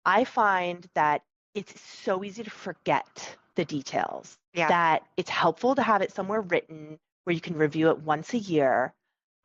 I find that it's so easy to forget the details, Yeah. that it's helpful to have it somewhere written where you can review it once a year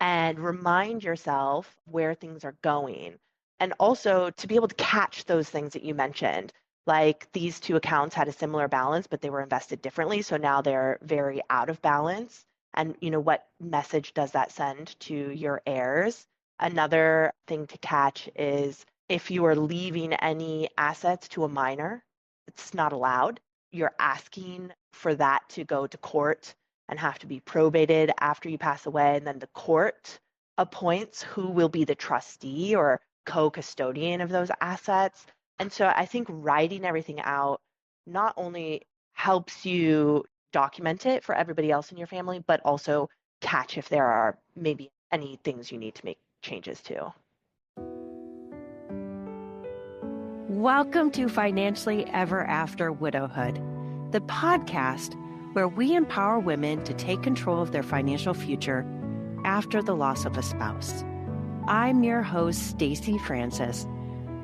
and remind yourself where things are going. And also to be able to catch those things that you mentioned, like these two accounts had a similar balance, but they were invested differently. So now they're very out of balance. And what message does that send to your heirs? Another thing to catch is if you are leaving any assets to a minor, it's not allowed. You're asking for that to go to court and have to be probated after you pass away. And then the court appoints who will be the trustee or co-custodian of those assets. And so I think writing everything out not only helps you document it for everybody else in your family, but also catch if there are maybe any things you need to make changes to. Welcome to Financially Ever After Widowhood, the podcast where we empower women to take control of their financial future after the loss of a spouse. I'm your host, Stacy Francis,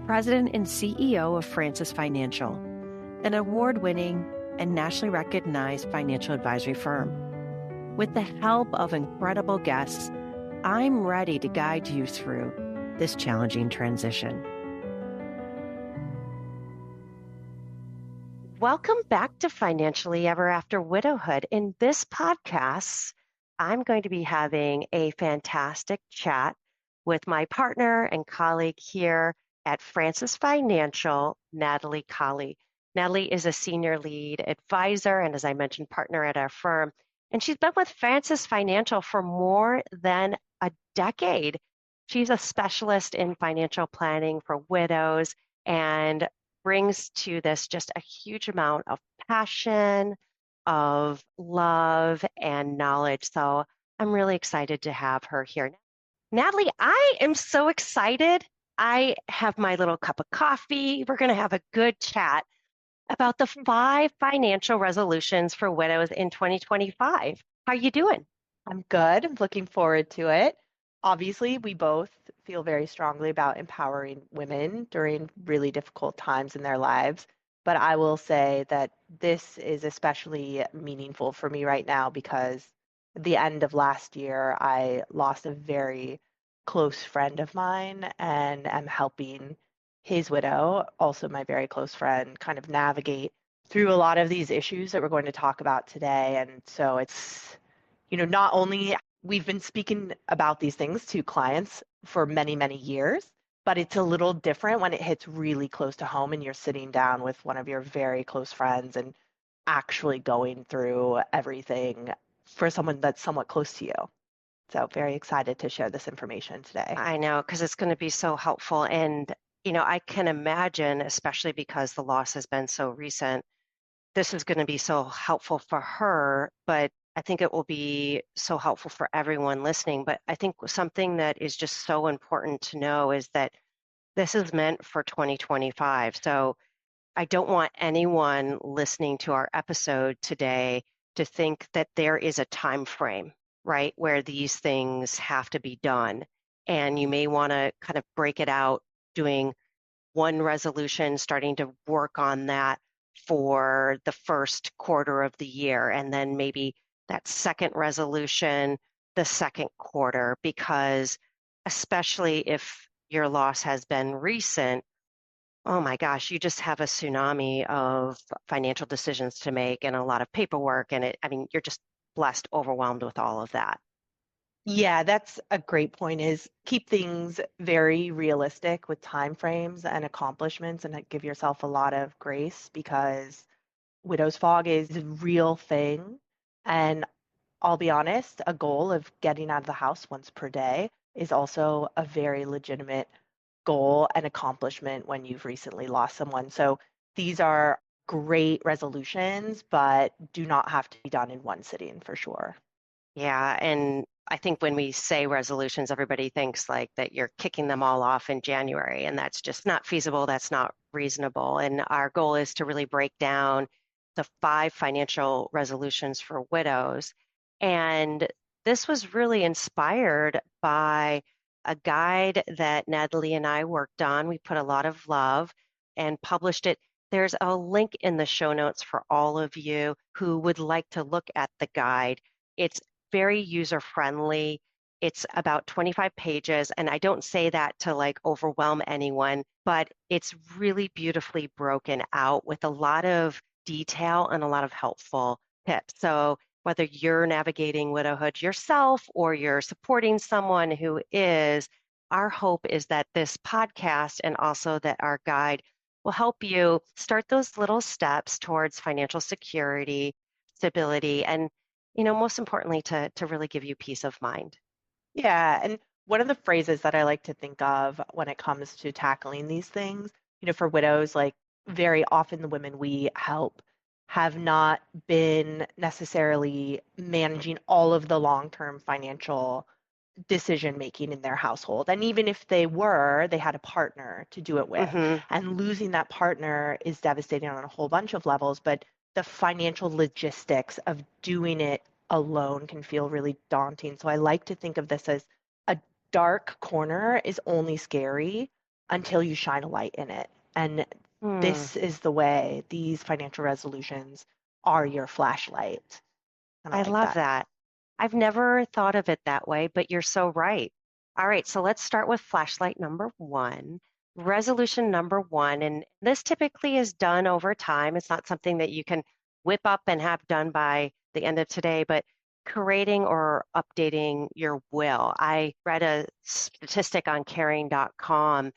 President and CEO of Francis Financial, an award-winning and nationally recognized financial advisory firm. With the help of incredible guests, I'm ready to guide you through this challenging transition. Welcome back to Financially Ever After Widowhood. In this podcast, I'm going to be having a fantastic chat with my partner and colleague here at Francis Financial, Natalie Colley. Natalie is a senior lead advisor and, as I mentioned, partner at our firm. And she's been with Francis Financial for more than a decade. She's a specialist in financial planning for widows and brings to this just a huge amount of passion, of love, and knowledge. So I'm really excited to have her here. Natalie, I am so excited. I have my little cup of coffee. We're going to have a good chat about the 5 financial resolutions for widows in 2025. How are you doing? I'm good. I'm looking forward to it. Obviously, we both feel very strongly about empowering women during really difficult times in their lives. But I will say that this is especially meaningful for me right now because at the end of last year, I lost a very close friend of mine and am helping his widow, also my very close friend, kind of navigate through a lot of these issues that we're going to talk about today. And so it's not only we've been speaking about these things to clients for many, many years, but it's a little different when it hits really close to home and you're sitting down with one of your very close friends and actually going through everything for someone that's somewhat close to you. So very excited to share this information today. I know, because it's going to be so helpful. And, I can imagine, especially because the loss has been so recent, this is going to be so helpful for her, but I think it will be so helpful for everyone listening. But I think something that is just so important to know is that this is meant for 2025. So I don't want anyone listening to our episode today to think that there is a time frame, right, where these things have to be done. And you may want to kind of break it out, doing one resolution, starting to work on that for the first quarter of the year, and then maybe that second resolution, the second quarter, because especially if your loss has been recent, oh my gosh, you just have a tsunami of financial decisions to make and a lot of paperwork. And you're just blessed, overwhelmed with all of that. Yeah, that's a great point is keep things very realistic with time frames and accomplishments and give yourself a lot of grace because widow's fog is a real thing. And I'll be honest, a goal of getting out of the house once per day is also a very legitimate goal and accomplishment when you've recently lost someone. So these are great resolutions, but do not have to be done in one sitting for sure. Yeah, and I think when we say resolutions, everybody thinks like that you're kicking them all off in January, and that's just not feasible. That's not reasonable. And our goal is to really break down the 5 financial resolutions for widows. And this was really inspired by a guide that Natalie and I worked on. We put a lot of love, and published it. There's a link in the show notes for all of you who would like to look at the guide. It's very user friendly. It's about 25 pages, and I don't say that to like overwhelm anyone, but it's really beautifully broken out with a lot of detail and a lot of helpful tips. So whether you're navigating widowhood yourself or you're supporting someone who is, our hope is that this podcast and also that our guide will help you start those little steps towards financial security, stability, and most importantly, to really give you peace of mind. Yeah, and one of the phrases that I like to think of when it comes to tackling these things, for widows, like very often the women we help have not been necessarily managing all of the long-term financial decision making in their household. And even if they were, they had a partner to do it with. Hmm. And losing that partner is devastating on a whole bunch of levels, but the financial logistics of doing it alone can feel really daunting. So I like to think of this as a dark corner is only scary until you shine a light in it. And Hmm. this is the way these financial resolutions are your flashlight. And I I like love that. that. I've never thought of it that way, but you're so right. All right, so let's start with flashlight number one. Resolution number one, and this typically is done over time. It's not something that you can whip up and have done by the end of today, but creating or updating your will. I read a statistic on caring.com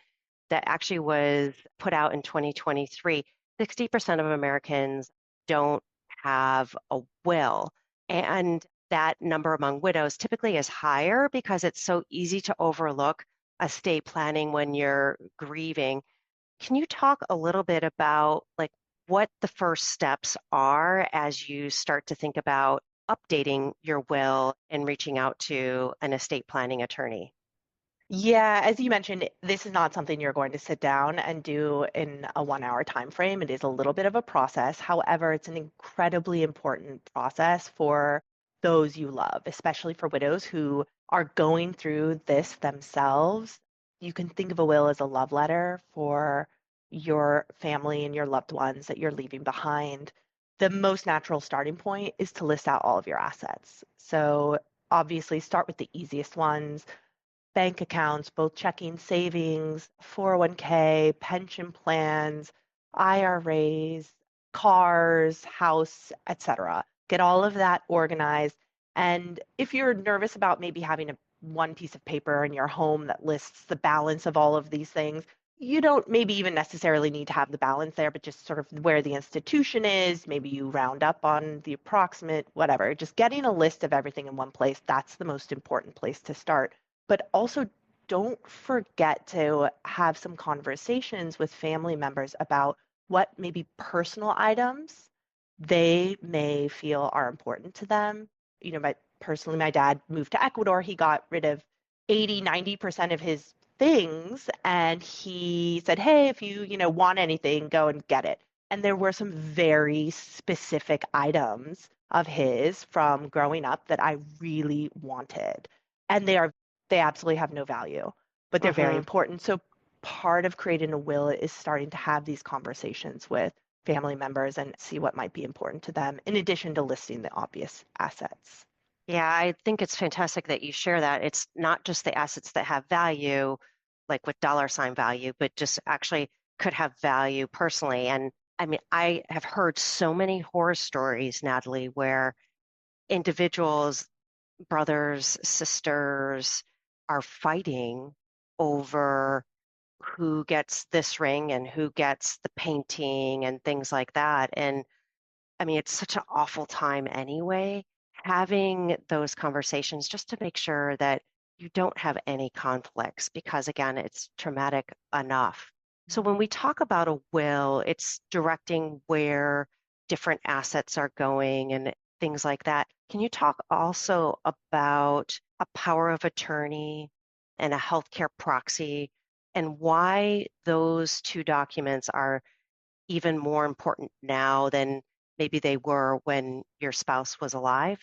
that actually was put out in 2023. 60% of Americans don't have a will. And that number among widows typically is higher because it's so easy to overlook estate planning when you're grieving. Can you talk a little bit about like what the first steps are as you start to think about updating your will and reaching out to an estate planning attorney? Yeah, as you mentioned, this is not something you're going to sit down and do in a 1 hour time frame. It is a little bit of a process. However, it's an incredibly important process for those you love, especially for widows who are going through this themselves. You can think of a will as a love letter for your family and your loved ones that you're leaving behind. The most natural starting point is to list out all of your assets. So obviously start with the easiest ones: bank accounts, both checking, savings, 401k, pension plans, IRAs, cars, house, etc. Get all of that organized. And if you're nervous about maybe having one piece of paper in your home that lists the balance of all of these things, you don't maybe even necessarily need to have the balance there, but just sort of where the institution is. Maybe you round up on the approximate, whatever. Just getting a list of everything in one place, that's the most important place to start. But also, don't forget to have some conversations with family members about what maybe personal items they may feel are important to them. Personally, my dad moved to Ecuador. He got rid of 80-90% of his things, and he said, hey, if you want anything, go and get it. And there were some very specific items of his from growing up that I really wanted. And they absolutely have no value, but they're very Hmm. important. So part of creating a will is starting to have these conversations with family members and see what might be important to them, in addition to listing the obvious assets. Yeah, I think it's fantastic that you share that. It's not just the assets that have value, like with dollar sign value, but just actually could have value personally. And I mean, I have heard so many horror stories, Natalie, where individuals, brothers, sisters are fighting over who gets this ring and who gets the painting and things like that. And I mean, it's such an awful time anyway. Having those conversations just to make sure that you don't have any conflicts because, again, it's traumatic enough. So, when we talk about a will, it's directing where different assets are going and things like that. Can you talk also about a power of attorney and a healthcare proxy and why those two documents are even more important now than maybe they were when your spouse was alive?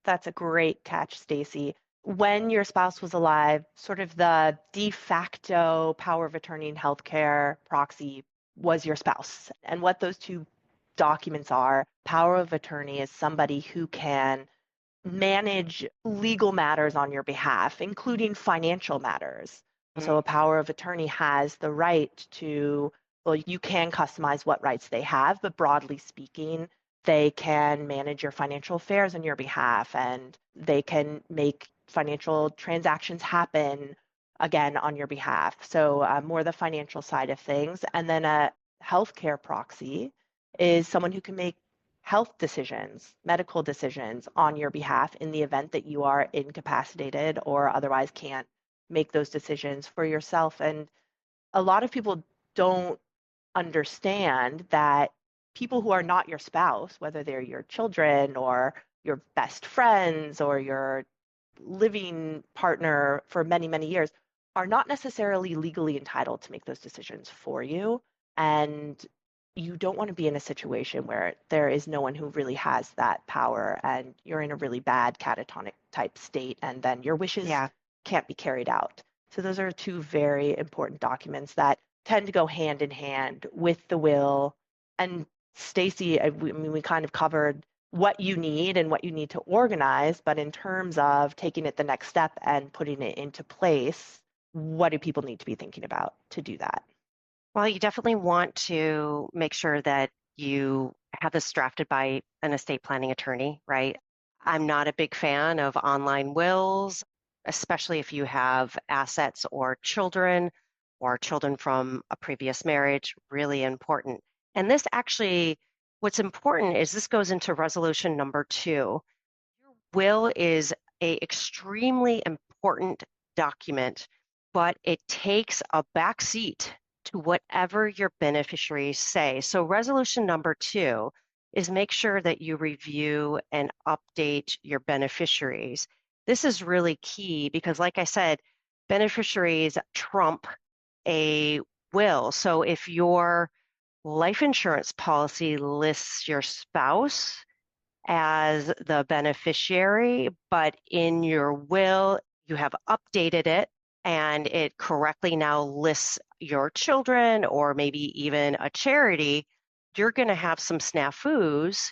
That's a great catch, Stacy. When your spouse was alive, sort of the de facto power of attorney in healthcare proxy was your spouse. And what those two documents are, power of attorney is somebody who can manage legal matters on your behalf, including financial matters. So a power of attorney has the right to, well, you can customize what rights they have, but broadly speaking, they can manage your financial affairs on your behalf and they can make financial transactions happen again on your behalf. So more the financial side of things. And then a healthcare proxy is someone who can make health decisions, medical decisions on your behalf in the event that you are incapacitated or otherwise can't make those decisions for yourself. And a lot of people don't understand that people who are not your spouse, whether they're your children or your best friends or your living partner for many, many years, are not necessarily legally entitled to make those decisions for you. And you don't want to be in a situation where there is no one who really has that power and you're in a really bad catatonic type state and then your wishes Yeah. can't be carried out. So those are two very important documents that tend to go hand in hand with the will. And Stacy, I mean, we kind of covered what you need and what you need to organize, but in terms of taking it the next step and putting it into place, what do people need to be thinking about to do that? Well, you definitely want to make sure that you have this drafted by an estate planning attorney, right? I'm not a big fan of online wills, especially if you have assets or children from a previous marriage, really important. And this actually, what's important is this goes into resolution number 2. Your will is a extremely important document, but it takes a back seat to whatever your beneficiaries say. So resolution number 2 is make sure that you review and update your beneficiaries. This is really key because, like I said, beneficiaries trump a will. So if your life insurance policy lists your spouse as the beneficiary, but in your will, you have updated it and it correctly now lists your children or maybe even a charity, you're going to have some snafus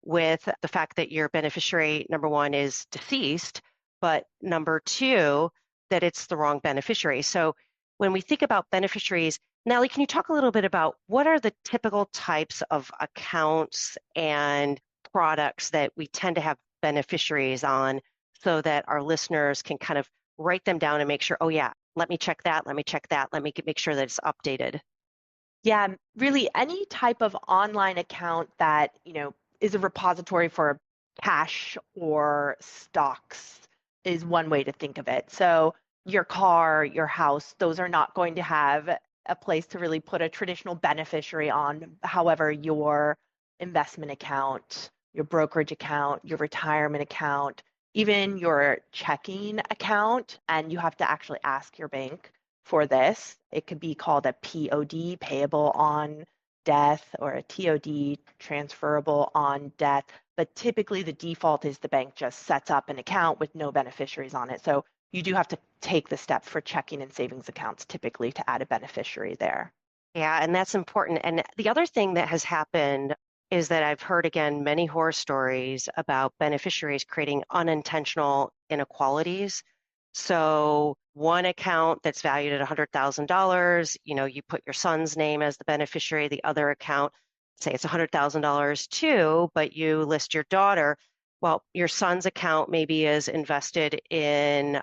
with the fact that your beneficiary, number one, is deceased, but number two, that it's the wrong beneficiary. So when we think about beneficiaries, Natalie, can you talk a little bit about what are the typical types of accounts and products that we tend to have beneficiaries on so that our listeners can kind of write them down and make sure, oh yeah, let me check that, let me check that, let me make sure that it's updated. Yeah, really any type of online account that, is a repository for cash or stocks is one way to think of it. So your car, your house, those are not going to have a place to really put a traditional beneficiary on. However, your investment account, your brokerage account, your retirement account, even your checking account, and you have to actually ask your bank for this. It could be called a POD, payable on death, or a TOD, transferable on death. But typically the default is the bank just sets up an account with no beneficiaries on it. So you do have to take the step for checking and savings accounts typically to add a beneficiary there. Yeah, and that's important. And the other thing that has happened is that I've heard again many horror stories about beneficiaries creating unintentional inequalities. So one account that's valued at $100,000, you put your son's name as the beneficiary, the other account, say it's $100,000 too, but you list your daughter. Well, your son's account maybe is invested in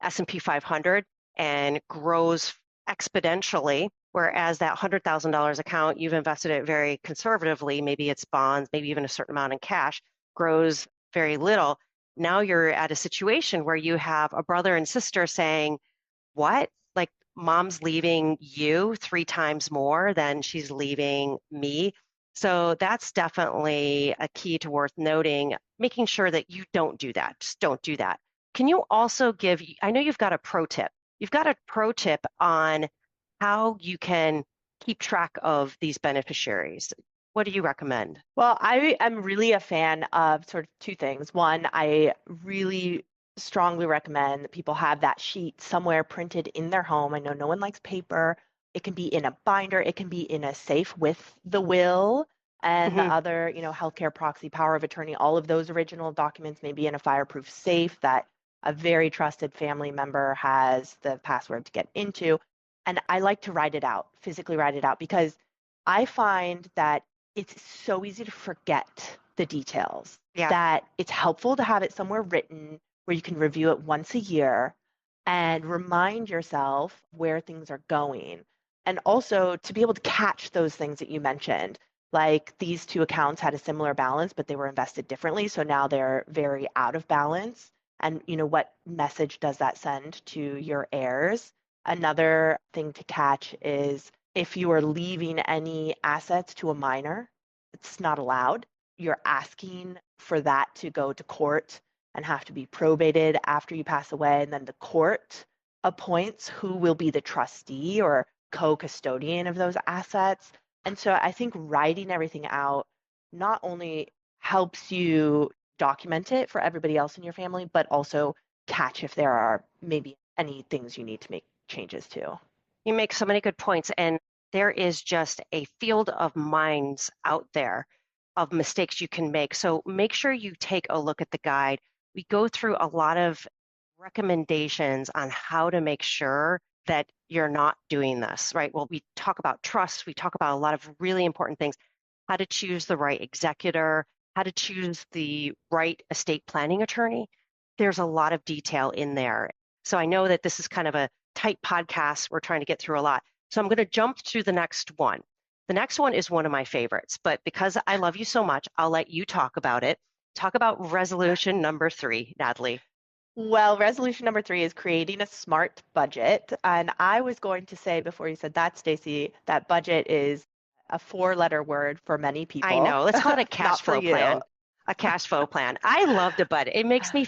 S&P 500 and grows exponentially, whereas that $100,000 account, you've invested it very conservatively, maybe it's bonds, maybe even a certain amount in cash, grows very little. Now you're at a situation where you have a brother and sister saying, what? Like mom's leaving you 3 times more than she's leaving me. So that's definitely a key to worth noting, making sure that you don't do that. Just don't do that. Can you also give, I know you've got a pro tip. You've got a pro tip on how you can keep track of these beneficiaries. What do you recommend? Well, I am really a fan of sort of two things. One, I really strongly recommend that people have that sheet somewhere printed in their home. I know no one likes paper, It can be in a binder, it can be in a safe with the will and the Hmm. other, healthcare proxy, power of attorney, all of those original documents may be in a fireproof safe that a very trusted family member has the password to get into. And I like to write it out, physically write it out, because I find that it's so easy to forget the details, Yeah. that it's helpful to have it somewhere written where you can review it once a year and remind yourself where things are going. And also to be able to catch those things that you mentioned, like these two accounts had a similar balance, but they were invested differently. So now they're very out of balance. And what message does that send to your heirs? Another thing to catch is if you are leaving any assets to a minor, it's not allowed. You're asking for that to go to court and have to be probated after you pass away. And then the court appoints who will be the trustee or co-custodian of those assets. And so I think writing everything out not only helps you document it for everybody else in your family, but also catch if there are maybe any things you need to make changes to. You make so many good points, and there is just a field of minds out there of mistakes you can make. So make sure you take a look at the guide. We go through a lot of recommendations on how to make sure that you're not doing this, right? Well, we talk about trust, we talk about a lot of really important things, how to choose the right executor, how to choose the right estate planning attorney. There's a lot of detail in there. So I know that this is kind of a tight podcast. We're trying to get through a lot. So I'm going to jump to the next one. The next one is one of my favorites, but because I love you so much, I'll let you talk about it. Talk about resolution number 3, Natalie. Well, resolution number 3 is creating a smart budget. And I was going to say before you said that, Stacy, that budget is a 4-letter word for many I people, know. Let's call it a cash not for flow you. plan. A cash flow plan. I love the budget. It makes me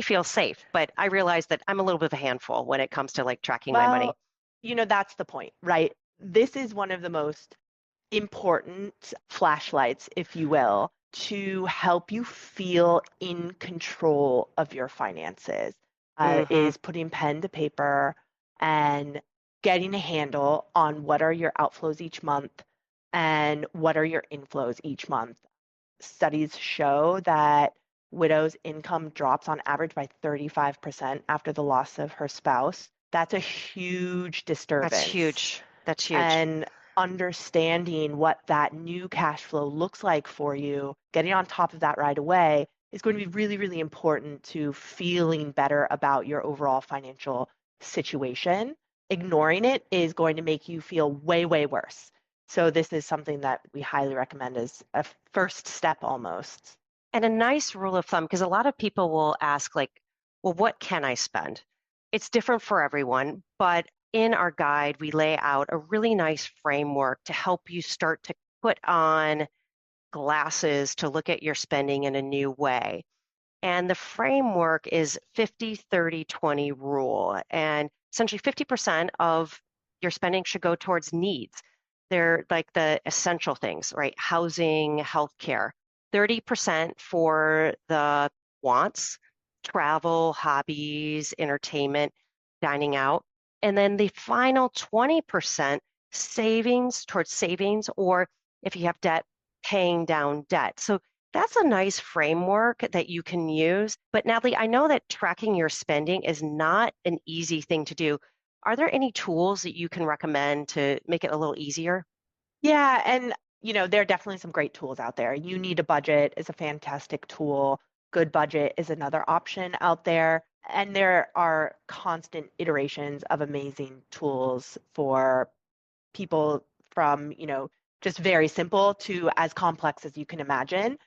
feel safe, but I realize that I'm a little bit of a handful when it comes to like tracking my money. Well, that's the point, right? This is one of the most important flashlights, if you will, to help you feel in control of your finances, Hmm. is putting pen to paper and getting a handle on what are your outflows each month and what are your inflows each month. Studies show that widows' income drops on average by 35% after the loss of her spouse. That's a huge That's disturbance. huge. That's huge. And understanding what that new cash flow looks like for you, getting on top of that right away is going to be really, really important to feeling better about your overall financial situation. Ignoring it is going to make you feel way, way worse. So this is something that we highly recommend as a first step almost. And a nice rule of thumb, because a lot of people will ask, like, well, what can I spend? It's different for everyone, but in our guide, we lay out a really nice framework to help you start to put on glasses to look at your spending in a new way. And the framework is 50-30-20 rule. And essentially 50% of your spending should go towards needs. They're like the essential things, right? Housing, healthcare. 30% for the wants, travel, hobbies, entertainment, dining out. And then the final 20% savings towards savings, or if you have debt, paying down debt. So that's a nice framework that you can use. But Natalie, I know that tracking your spending is not an easy thing to do. Are there any tools that you can recommend to make it a little easier? Yeah, and there are definitely some great tools out there. You Need a Budget is a fantastic tool. Good Budget is another option out there. And there are constant iterations of amazing tools for people from, just very simple to as complex as you can imagine.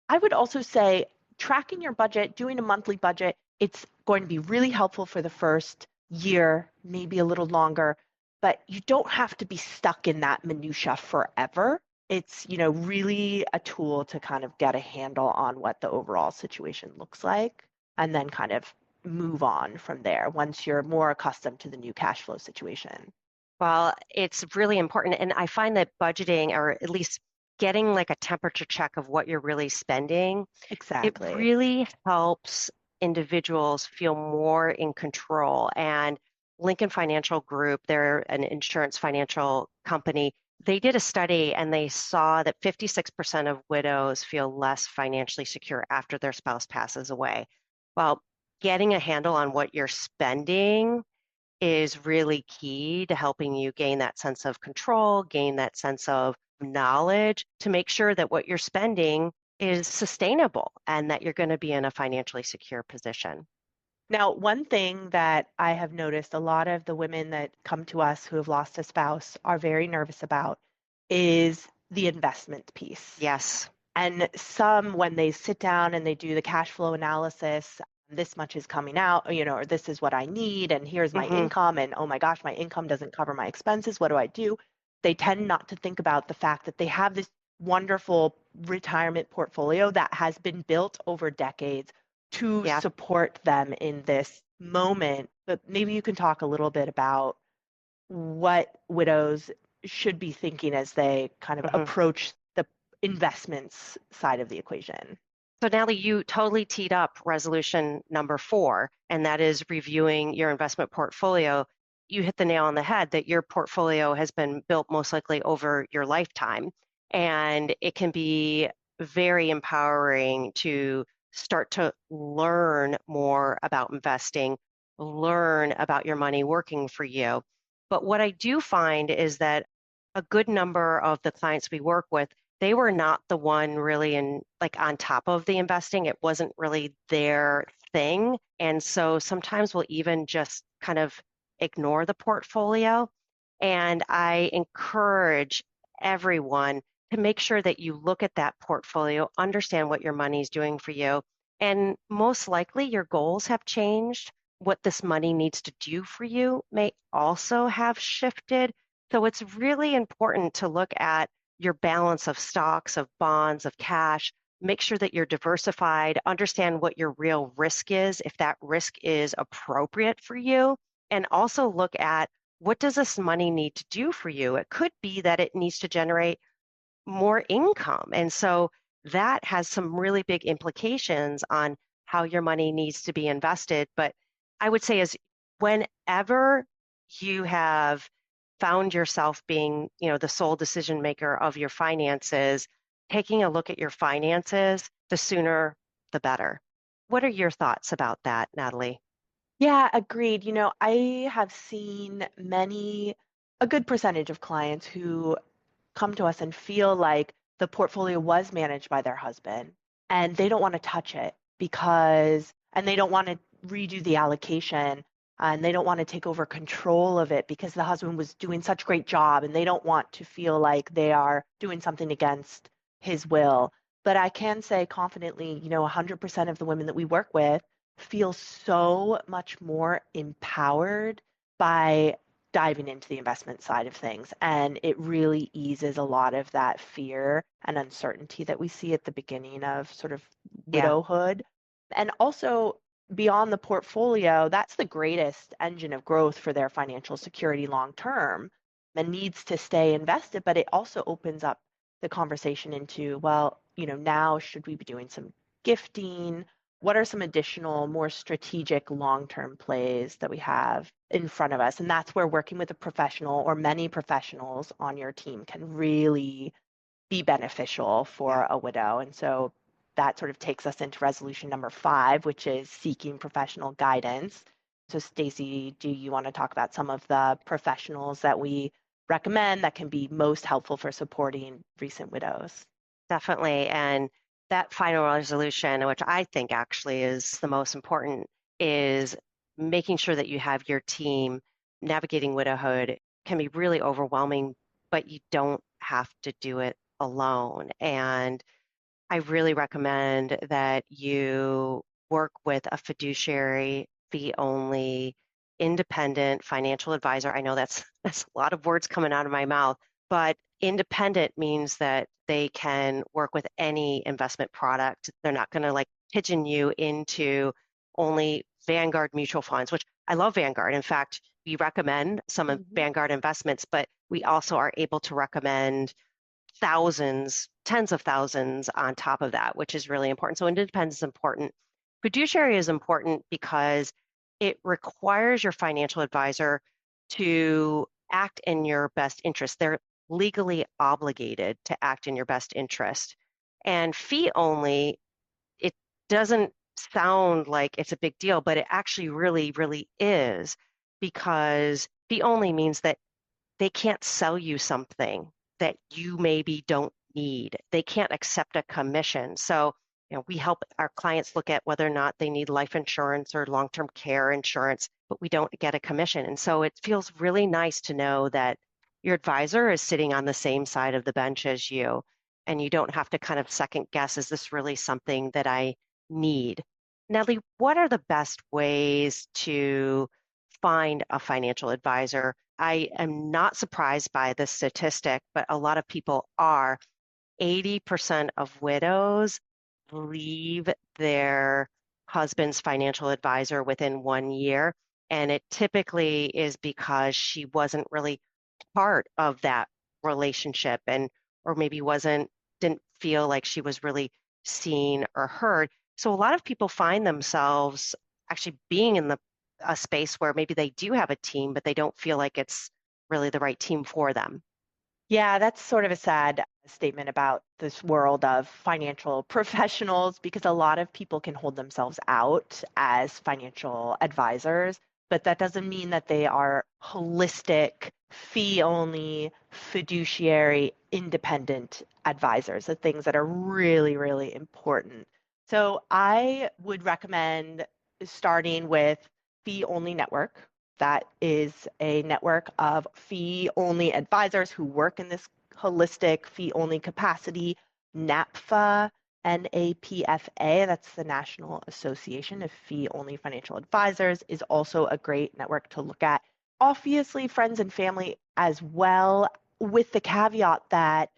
I would also say tracking your budget, doing a monthly budget, it's going to be really helpful for the first year, maybe a little longer, but you don't have to be stuck in that minutia forever. It's, really a tool to kind of get a handle on what the overall situation looks like and then kind of move on from there once you're more accustomed to the new cash flow situation. Well, it's really important. And I find that budgeting, or at least getting like a temperature check of what you're really spending, it Exactly. really helps individuals feel more in control and Lincoln Financial Group, they're an insurance financial company. They did a study and they saw that 56% of widows feel less financially secure after their spouse passes away. Well, getting a handle on what you're spending is really key to helping you gain that sense of control, gain that sense of knowledge to make sure that what you're spending is sustainable and that you're going to be in a financially secure position. Now, one thing that I have noticed a lot of the women that come to us who have lost a spouse are very nervous about is the investment piece. Yes. And some, when they sit down and they do the cash flow analysis, this much is coming out, or this is what I need, and here's my Hmm. income, and oh my gosh, my income doesn't cover my expenses. What do I do? They tend not to think about the fact that they have this wonderful retirement portfolio that has been built over decades to Yeah. support them in this moment. But maybe you can talk a little bit about what widows should be thinking as they kind of Hmm. approach the investments side of the equation. So, Natalie, you totally teed up resolution number 4, and that is reviewing your investment portfolio. You hit the nail on the head that your portfolio has been built most likely over your lifetime, and it can be very empowering to start to learn more about investing, learn about your money working for you. But what I do find is that a good number of the clients we work with, they were not the one really in like on top of the investing. It wasn't really their thing. And so sometimes we'll even just kind of ignore the portfolio. And I encourage everyone to make sure that you look at that portfolio, understand what your money is doing for you. And most likely your goals have changed. What this money needs to do for you may also have shifted. So it's really important to look at your balance of stocks, of bonds, of cash. Make sure that you're diversified, understand what your real risk is, if that risk is appropriate for you, and also look at what does this money need to do for you? It could be that it needs to generate more income. And so that has some really big implications on how your money needs to be invested. But I would say is whenever you have found yourself being, the sole decision maker of your finances, taking a look at your finances, the sooner the better. What are your thoughts about that, Natalie? Yeah, agreed. I have seen a good percentage of clients who come to us and feel like the portfolio was managed by their husband and they don't want to touch it and they don't want to redo the allocation and they don't want to take over control of it because the husband was doing such a great job and they don't want to feel like they are doing something against his will. But I can say confidently, 100% of the women that we work with feel so much more empowered by diving into the investment side of things. And it really eases a lot of that fear and uncertainty that we see at the beginning of sort of Yeah, widowhood. And also beyond the portfolio, that's the greatest engine of growth for their financial security long term and needs to stay invested. But it also opens up the conversation into, well, now should we be doing some gifting? What are some additional, more strategic long-term plays that we have in front of us? And that's where working with a professional or many professionals on your team can really be beneficial yeah. for a widow. And so that sort of takes us into resolution number 5, which is seeking professional guidance. So, Stacy, do you want to talk about some of the professionals that we recommend that can be most helpful for supporting recent widows? Definitely. And that final resolution, which I think actually is the most important, is making sure that you have your team. Navigating widowhood can be really overwhelming, but you don't have to do it alone. And I really recommend that you work with a fiduciary, fee only, independent financial advisor. I know that's a lot of words coming out of my mouth, but independent means that they can work with any investment product. They're not going to like pigeon you into only Vanguard mutual funds, which I love Vanguard. In fact, we recommend some of Mhm. Vanguard investments, but we also are able to recommend thousands, tens of thousands on top of that, which is really important. So independence is important. Fiduciary is important because it requires your financial advisor to act in your best interest. They're legally obligated to act in your best interest. And fee only, it doesn't sound like it's a big deal, but it actually really, really is, because fee only means that they can't sell you something that you maybe don't need. They can't accept a commission. So, we help our clients look at whether or not they need life insurance or long-term care insurance, but we don't get a commission. And so it feels really nice to know that your advisor is sitting on the same side of the bench as you, and you don't have to kind of second guess, is this really something that I need? Natalie, what are the best ways to find a financial advisor? I am not surprised by this statistic, but a lot of people are. 80% of widows leave their husband's financial advisor within 1 year. And it typically is because she wasn't really part of that relationship, and or maybe didn't feel like she was really seen or heard. So a lot of people find themselves actually being in a space where maybe they do have a team, but they don't feel like it's really the right team for them. Yeah, that's sort of a sad statement about this world of financial professionals because a lot of people can hold themselves out as financial advisors, but that doesn't mean that they are holistic, fee only, fiduciary, independent advisors, the things that are really, really important. So I would recommend starting with Fee Only Network. That is a network of fee-only advisors who work in this holistic fee-only capacity. NAPFA, NAPFA, that's the National Association of Fee-Only Financial Advisors, is also a great network to look at. Obviously, friends and family as well, with the caveat that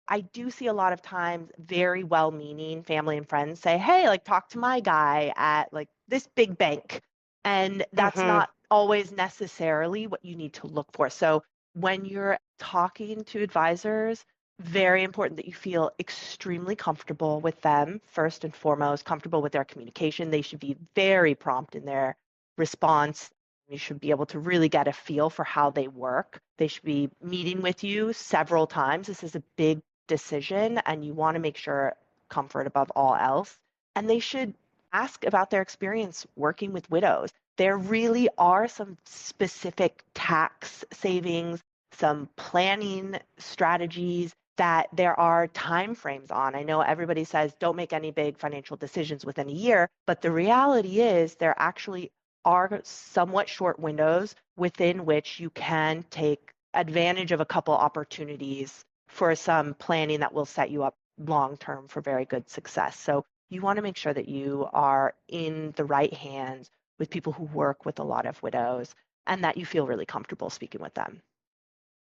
I do see a lot of times very well-meaning family and friends say, hey, like talk to my guy at like this big bank. And that's Mm-hmm. not always necessarily what you need to look for. So when you're talking to advisors, very important that you feel extremely comfortable with them, first and foremost, comfortable with their communication. They should be very prompt in their response. You should be able to really get a feel for how they work. They should be meeting with you several times. This is a big decision, and you want to make sure comfort above all else. And they should ask about their experience working with widows. There really are some specific tax savings, some planning strategies that there are time frames on. I know everybody says don't make any big financial decisions within a year, but the reality is there actually are somewhat short windows within which you can take advantage of a couple opportunities for some planning that will set you up long term for very good success. So you want to make sure that you are in the right hands with people who work with a lot of widows and that you feel really comfortable speaking with them.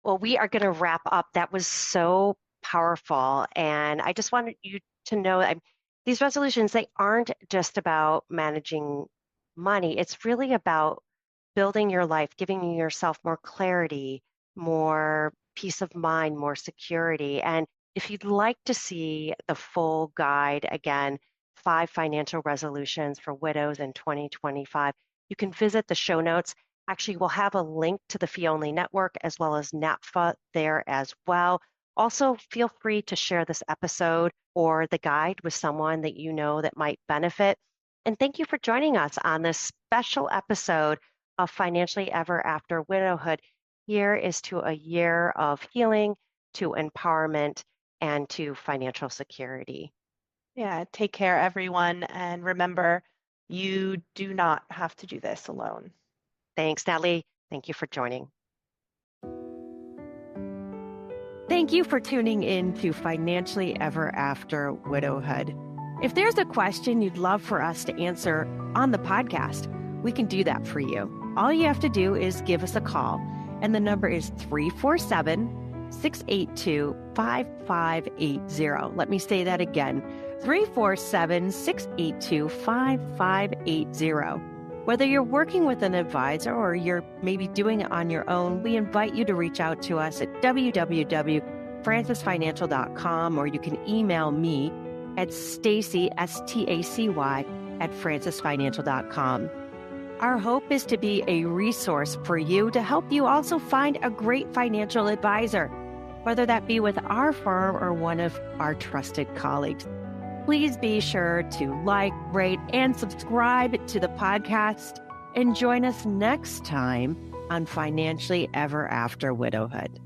Well, we are going to wrap up. That was so powerful. And I just wanted you to know that these resolutions, they aren't just about managing money. It's really about building your life, giving yourself more clarity, more peace of mind, more security. And if you'd like to see the full guide, again, 5 financial resolutions for widows in 2025, you can visit the show notes. Actually, we'll have a link to the Fee Only Network as well as NAPFA there as well. Also, feel free to share this episode or the guide with someone that you know that might benefit. And thank you for joining us on this special episode of Financially Ever After Widowhood. Here is to a year of healing, to empowerment, and to financial security. Yeah, take care, everyone. And remember, you do not have to do this alone. Thanks, Natalie. Thank you for joining. Thank you for tuning in to Financially Ever After Widowhood. If there's a question you'd love for us to answer on the podcast, we can do that for you. All you have to do is give us a call, and the number is 347-682-5580. Let me say that again, 347-682-5580. Whether you're working with an advisor or you're maybe doing it on your own, we invite you to reach out to us at www.francisfinancial.com, or you can email me at Stacy, Stacy, at francisfinancial.com. Our hope is to be a resource for you to help you also find a great financial advisor, whether that be with our firm or one of our trusted colleagues. Please be sure to like, rate, and subscribe to the podcast, and join us next time on Financially Ever After Widowhood.